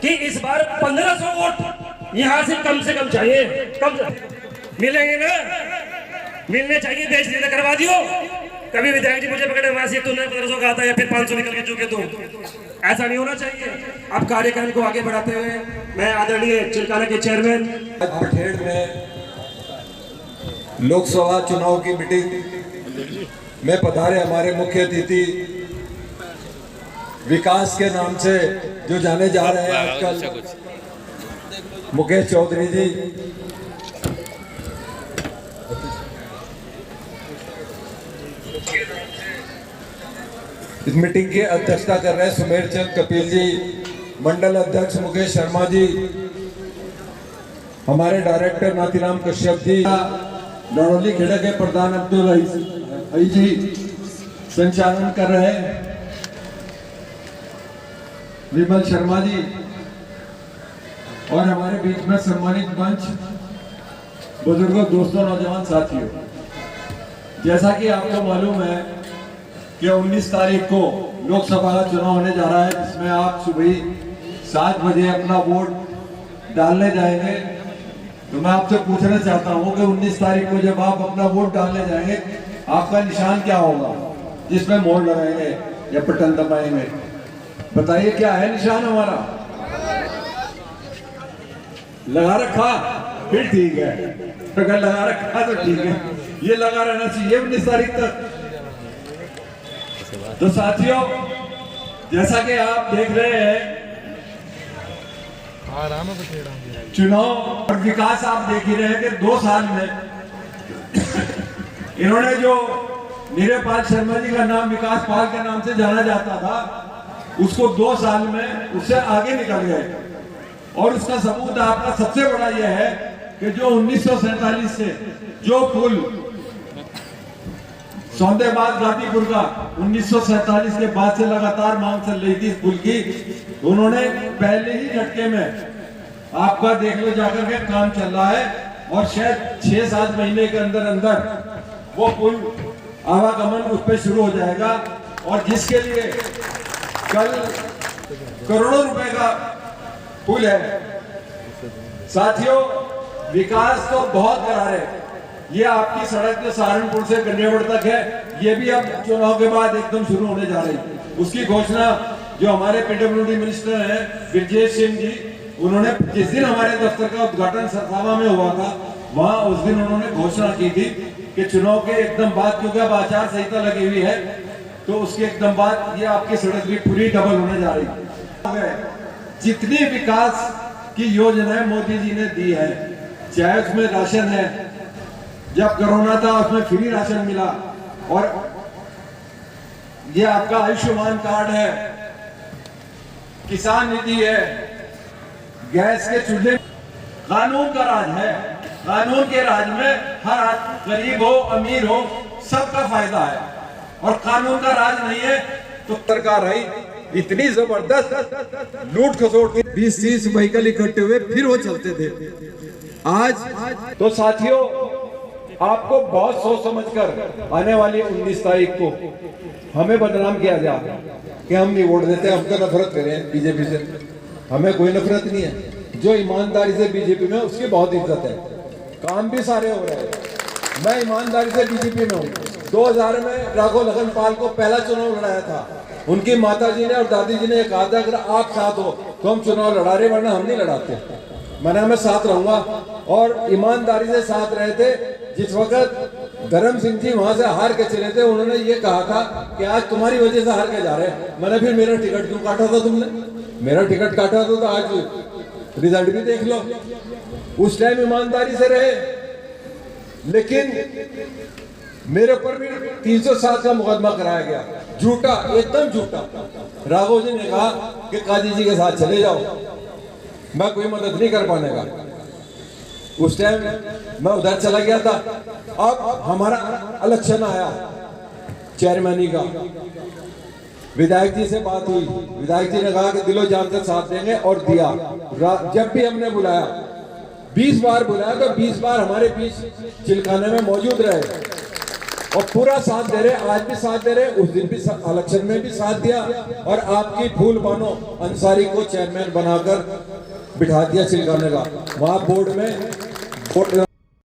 कि इस बार 1500 वोट यहाँ से कम चाहिए, कम मिलेंगे ना, मिलने चाहिए। देश लीला करवा दियो। कभी विधायक जी मुझे पकड़े वहां से तूने 1500 कहा था या फिर 500 निकल के चुके तुम, ऐसा नहीं होना चाहिए। अब कार्यक्रम को आगे बढ़ाते हुए मैं आदरणीय चिलकाना के चेयरमैन पठेड़ में लोकसभा चुनाव की मीटिंग में पधारे हमारे मुख्य अतिथि विकास के नाम से जो जाने जा रहे हैं आजकल, मुकेश चौधरी जी, इस मीटिंग की अध्यक्षता कर रहे हैं सुमेर चंद कपिल जी, मंडल अध्यक्ष मुकेश शर्मा जी, हमारे डायरेक्टर नाथीराम कश्यप जी, लड़ौली खेड़ा के प्रधान अब्दुल आई जी संचालन कर रहे हैं, विमल शर्मा जी, और हमारे बीच में सम्मानित मंच, बुजुर्गों, दोस्तों, नौजवान साथियों, जैसा कि आपको मालूम है कि 19 तारीख को लोकसभा का चुनाव होने जा रहा है, जिसमें आप सुबह 7 बजे अपना वोट डालने जाएंगे। तो मैं आपसे पूछना चाहता हूं कि 19 तारीख को जब आप अपना वोट डालने जाएंगे, आपका निशान क्या होगा, जिसमें मोहर लगाएंगे या बटन दबाएंगे? बताइए क्या है निशान हमारा? लगा रखा, फिर ठीक है। अगर लगा रखा तो ठीक है, ये लगा रहना चाहिए 19 तारीख तक। तो साथियों, जैसा कि आप देख रहे हैं, चुनाव और विकास आप देख ही रहे हैं कि 2 साल में इन्होंने जो नीरज पाल शर्मा जी का नाम विकास पाल के नाम से जाना जाता था, उसको 2 साल में उससे आगे निकल गए। और उसका सबूत आपका सबसे बड़ा यह है कि जो 1947 से जो पुल सौंदेबाद गाजीपुर का 1947 के बाद से लगातार मांग चल रही थी इस पुल की, उन्होंने पहले ही झटके में, आपका देख लो जाकर के, काम चल रहा है और शायद 6-7 महीने के अंदर अंदर वो पुल आवागमन उस पर शुरू हो जाएगा। और जिसके लिए कल करोड़ों रुपए का पुल है। साथियों, विकास तो बहुत करा रहे। ये आपकी सड़क जो सहारनपुर से गंडेवड़ तक है, ये भी अब चुनाव के बाद एकदम शुरू होने जा रही है। उसकी घोषणा जो हमारे पीडब्ल्यूडी मिनिस्टर हैं ब्रजेश सिंह जी, उन्होंने जिस दिन हमारे दफ्तर का उद्घाटन सरसावा में हुआ था, वहां उस दिन उन्होंने घोषणा की थी कि चुनाव के एकदम बाद, क्योंकि अब आचार संहिता लगी हुई है, तो उसके एकदम बाद ये आपकी सड़क भी पूरी डबल होने जा रही है। जितनी विकास की योजनाएं मोदी जी ने दी है, चाहे उसमें राशन है, जब कोरोना था उसमें फ्री राशन मिला, और ये आपका आयुष्मान कार्ड है, किसान निधि है, गैस के चूल्हे, कानून का राज है। कानून के राज में हर गरीब हो अमीर हो सबका फायदा है, और कानून का राज नहीं है तो सरकार आई इतनी जबरदस्त लूट खसोट, 20-30 व्हीकल इकट्ठे हुए फिर वो चलते थे। आज तो साथियों, आपको बहुत सोच समझकर आने वाली 19 तारीख को हमें बदनाम किया जाए कि हम नहीं वोट देते, हम तो नफरत करें बीजेपी से। हमें कोई नफरत नहीं है। जो ईमानदारी से बीजेपी में, उसकी बहुत इज्जत है, काम भी सारे हो रहे हैं। मैं ईमानदारी से बीजेपी में हूँ। 2000 में राघव लखन पाल को पहला चुनाव लड़ाया था। उनकी माता जी ने और दादी जी ने कहा था अगर आप साथ हो तो हम चुनाव लड़ा रहे, वरना हम नहीं लड़ाते। मैंने मैं साथ रहूंगा, और ईमानदारी से साथ रहे थे। जिस वक्त धर्म सिंह जी वहां से हार के चले थे, उन्होंने ये कहा था कि आज तुम्हारी वजह से हार के जा रहे हैं। मैंने फिर मेरा टिकट क्यों काटा था तुमने? मेरा टिकट काटा तो आज रिजल्ट भी देख लो। उस टाइम ईमानदारी से रहे, लेकिन मेरे ऊपर भी 307 का मुकदमा कराया गया, झूठा, एकदम झूठा। राघव जी ने कहा कि काजी जी के साथ चले जाओ, मैं कोई मदद नहीं कर पाने का। उस टाइम मैं उधर चला गया था। अब हमारा इलेक्शन आया चेयरमैनी का, विधायक जी से बात हुई, विधायक जी ने कहा कि दिलो जान से साथ देंगे, और दिया। जब भी हमने बुलाया, 20 बार बुलाया, तो 20 बार हमारे बीच चिलकाने में मौजूद रहे। और पूरा साथ दे रहे, आज भी साथ दे रहे, उस दिन भी इलेक्शन में भी साथ दिया और आपकी फूल बानो अंसारी को चेयरमैन बनाकर बिठा दिया सिलगाने का। वहां बोर्ड में